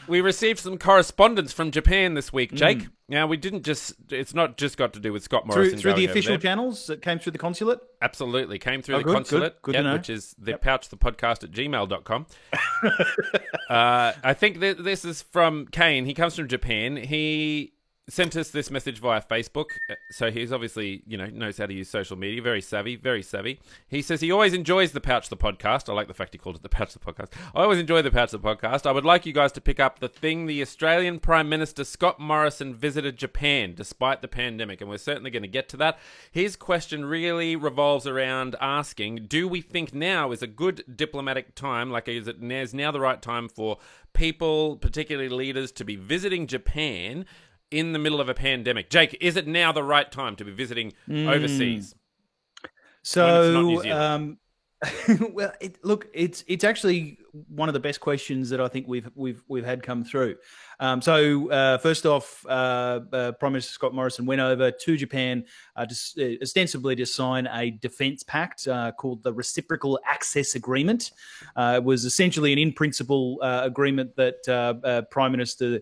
We received some correspondence from Japan this week, Jake. Now, it's not just got to do with Scott Morrison. Through the official channels that came through the consulate? Absolutely. Came through the consulate, good to know. Which is thepouchthepodcast@gmail.com. I think this is from Kane. He comes from Japan. He sent us this message via Facebook. So he's obviously, knows how to use social media. Very savvy, very savvy. He says he always enjoys the Pouch the Podcast. I like the fact he called it the Pouch the Podcast. I always enjoy the Pouch the Podcast. I would like you guys to pick up the thing the Australian Prime Minister Scott Morrison visited Japan despite the pandemic. And we're certainly going to get to that. His question really revolves around asking, do we think now is a good diplomatic time? Like, is now the right time for people, particularly leaders, to be visiting Japan in the middle of a pandemic? Jake, is it now the right time to be visiting overseas? So, well, it's actually one of the best questions that I think we've had come through. First off, Prime Minister Scott Morrison went over to Japan ostensibly to sign a defence pact called the Reciprocal Access Agreement. It was essentially an in-principle agreement that Prime Minister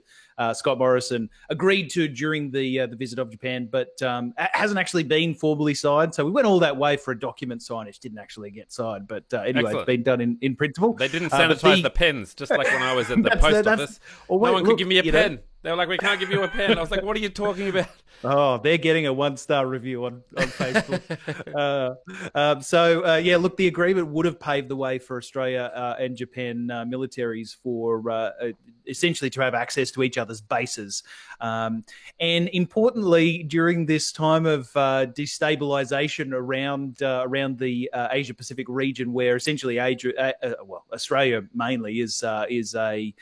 Scott Morrison agreed to during the visit of Japan, but hasn't actually been formally signed. So we went all that way for a document signage. Didn't actually get signed, but anyway, Excellent. It's been done in principle. They didn't sanitize the pens, just like when I was at the post office. No one could give me a pen. They were like, we can't give you a pen. I was like, what are you talking about? Oh, they're getting a 1-star review on Facebook. Look, the agreement would have paved the way for Australia and Japan militaries for essentially to have access to each other's bases. And importantly, during this time of destabilization around the Asia-Pacific region, where essentially Australia mainly is a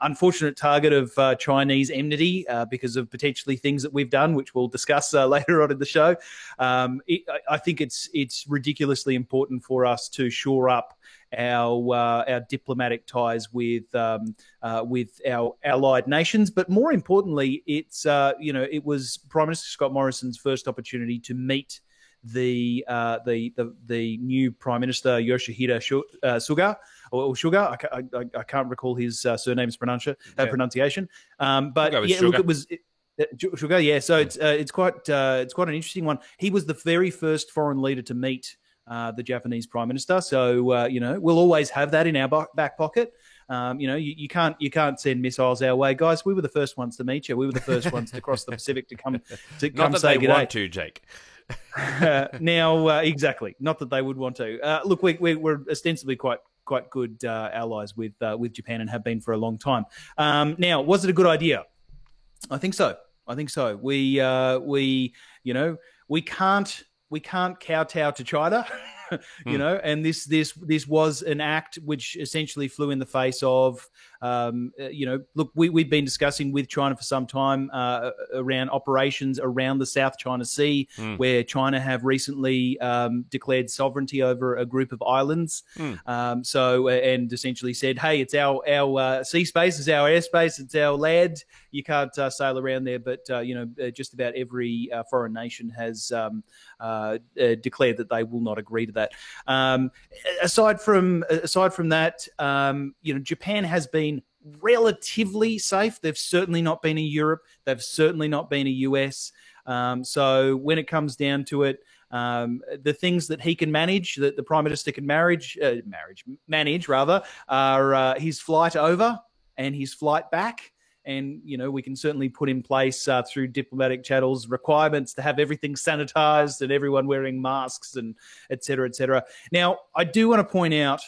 unfortunate target of Chinese enmity because of potentially things that we've done, which we'll discuss later on in the show. I think it's ridiculously important for us to shore up our diplomatic ties with our allied nations, but more importantly, it was Prime Minister Scott Morrison's first opportunity to meet the new Prime Minister Yoshihide Suga. Or Sugar, I can't recall his surname's pronunciation. But yeah, look, it was Sugar. Yeah, so it's quite an interesting one. He was the very first foreign leader to meet the Japanese Prime Minister. So we'll always have that in our back pocket. You can't send missiles our way, guys. We were the first ones to meet you. We were the first ones to cross the Pacific to come Not say that they g'day. want to, Jake. Exactly. Not that they would want to. Look, we're ostensibly quite good allies with Japan and have been for a long time. Now, was it a good idea? I think so. We can't kowtow to China. And this was an act which essentially flew in the face of, look, we've been discussing with China for some time around operations around the South China Sea, where China have recently declared sovereignty over a group of islands. And essentially said, hey, it's our sea space, it's our airspace, it's our land. You can't sail around there, but just about every foreign nation has declared that they will not agree to that. Aside from that, Japan has been relatively safe. They've certainly not been in Europe. They've certainly not been in the US. So when it comes down to it, the things that he can manage, that the Prime Minister can manage, are his flight over and his flight back. And, we can certainly put in place through diplomatic channels requirements to have everything sanitized and everyone wearing masks and et cetera, et cetera. Now, I do want to point out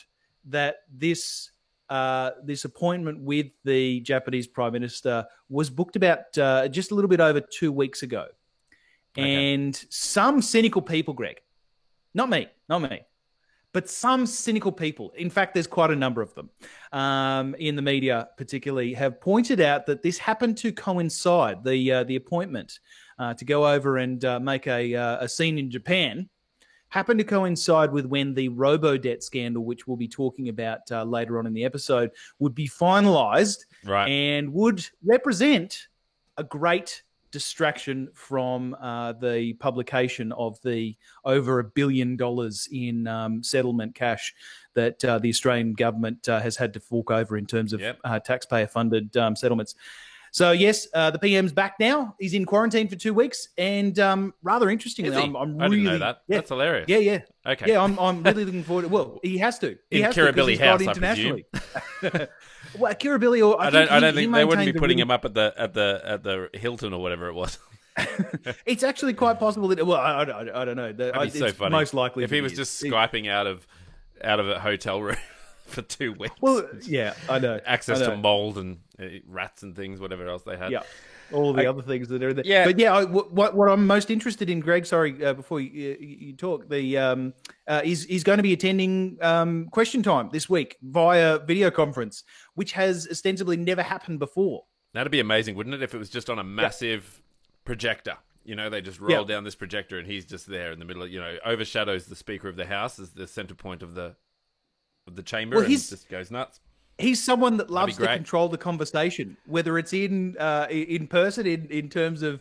that this appointment with the Japanese Prime Minister was booked about just a little bit over 2 weeks ago. Okay. And some cynical people, Greg, not me, but some cynical people, in fact, there's quite a number of them in the media particularly, have pointed out that this happened to coincide, the appointment to go over and make a scene in Japan, happened to coincide with when the robo-debt scandal, which we'll be talking about later on in the episode, would be finalised, right, and would represent a great distraction from the publication of the over $1 billion in settlement cash that the Australian government has had to fork over in terms of taxpayer-funded settlements. So, yes, the PM's back now. He's in quarantine for 2 weeks. And rather interestingly, I'm I really... didn't know that. Yeah, that's hilarious. Yeah. Okay. Yeah, I'm really looking forward to... Well, he has to. He has Kirribilli to, House, internationally. Well, Kirribilli, or I don't think they wouldn't be putting him up at the Hilton or whatever it was. It's actually quite possible that... Well, I don't know. That'd be so funny. Most likely if he was just Skyping out of a hotel room for 2 weeks. Well, yeah, I know. Access to mold and rats and things, whatever else they had. Yeah, all the other things that are there. Yeah. But yeah, what I'm most interested in, Greg, sorry, before you talk, he's going to be attending Question Time this week via video conference, which has ostensibly never happened before. That'd be amazing, wouldn't it, if it was just on a massive projector? You know, they just roll down this projector and he's just there in the middle of, overshadows the Speaker of the House as the center point of the chamber, and just goes nuts. He's someone that loves to control the conversation, whether it's in person, in terms of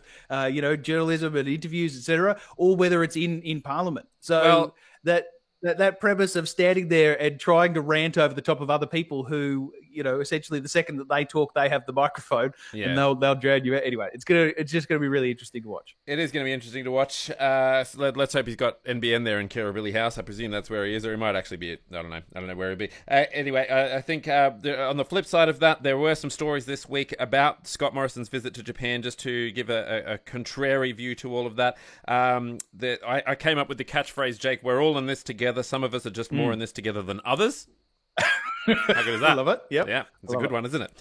journalism and interviews, etc., or whether it's in Parliament. So that premise of standing there and trying to rant over the top of other people who, essentially the second that they talk, they have the microphone and they'll drown you out. Anyway, it's just gonna be really interesting to watch. It is going to be interesting to watch. So let's hope he's got NBN there in Kirribilli House. I presume that's where he is, or he might actually be. I don't know where he'll be. Anyway, I think on the flip side of that, there were some stories this week about Scott Morrison's visit to Japan. Just to give a contrary view to all of that, I came up with the catchphrase, Jake, "We're all in this together. Some of us are just more in this together than others." How good is that? I love it. Yep. Yeah, it's a good one, isn't it?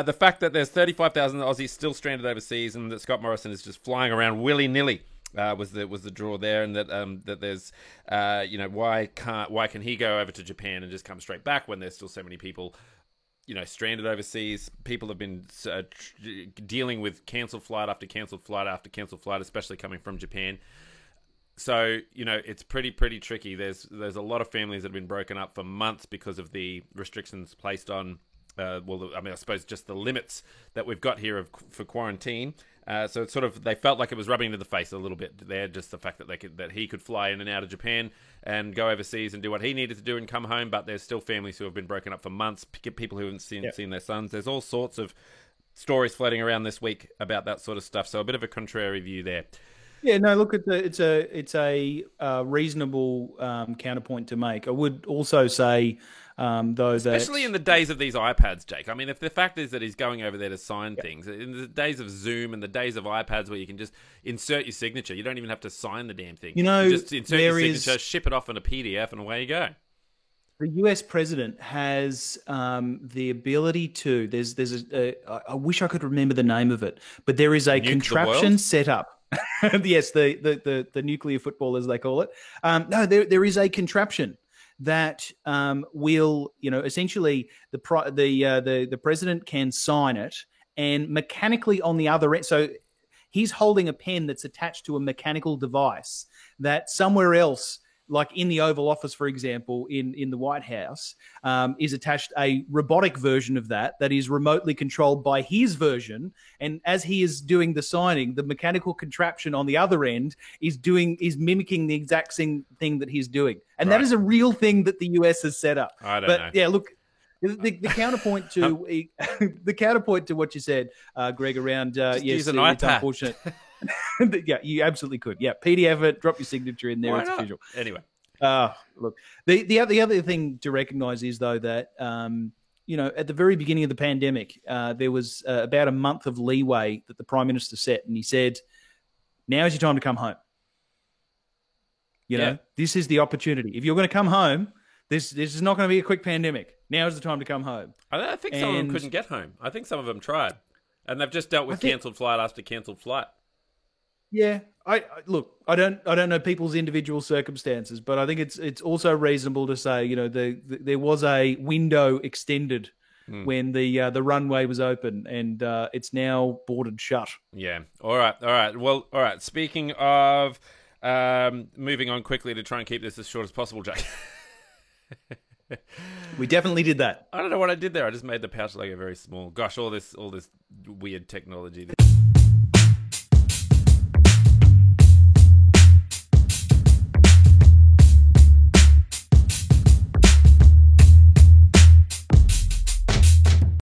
The fact that there's 35,000 Aussies still stranded overseas and that Scott Morrison is just flying around willy-nilly was the draw there, and that there's why can he go over to Japan and just come straight back when there's still so many people stranded overseas. People have been dealing with cancelled flight after cancelled flight after cancelled flight, especially coming from Japan. So, it's pretty tricky. There's a lot of families that have been broken up for months because of the restrictions placed on, I suppose just the limits that we've got here for quarantine. So it's they felt like it was rubbing into the face a little bit there, just the fact that he could fly in and out of Japan and go overseas and do what he needed to do and come home. But there's still families who have been broken up for months, people who haven't seen their sons. There's all sorts of stories floating around this week about that sort of stuff. So a bit of a contrary view there. Yeah, no, look, it's a reasonable counterpoint to make. I would also say, though, that... Especially in the days of these iPads, Jake. I mean, if the fact is that he's going over there to sign things, in the days of Zoom and the days of iPads where you can just insert your signature, you don't even have to sign the damn thing. You just insert your signature, ship it off in a PDF, and away you go. The US president has the ability to... I wish I could remember the name of it, but there is a contraption set up. Yes, the nuclear football, as they call it. No, there is a contraption that will, essentially the president can sign it, and mechanically on the other end. So he's holding a pen that's attached to a mechanical device that somewhere else, like in the Oval Office, for example, in the White House, is attached a robotic version of that is remotely controlled by his version. And as he is doing the signing, the mechanical contraption on the other end is mimicking the exact same thing that he's doing. And that is a real thing that the US has set up. I don't know. Yeah, look, the counterpoint to the counterpoint to what you said, Greg, around use an iPad. It's unfortunate. Yeah, you absolutely could. Yeah, PDF it, drop your signature in there. It's official. Anyway, look, the other thing to recognise is though that at the very beginning of the pandemic, there was about a month of leeway that the Prime Minister set, and he said, "Now is your time to come home. This is the opportunity. If you're going to come home, this is not going to be a quick pandemic. Now is the time to come home." I think some of them couldn't get home. I think some of them tried, and they've just dealt with cancelled flight after cancelled flight. Yeah, I don't know people's individual circumstances, but I think it's also reasonable to say, there was a window extended when the runway was open, and it's now boarded shut. Yeah. All right. Well, all right. Speaking of moving on quickly to try and keep this as short as possible, Jack. We definitely did that. I don't know what I did there. I just made the pouch logo very small. Gosh, all this weird technology.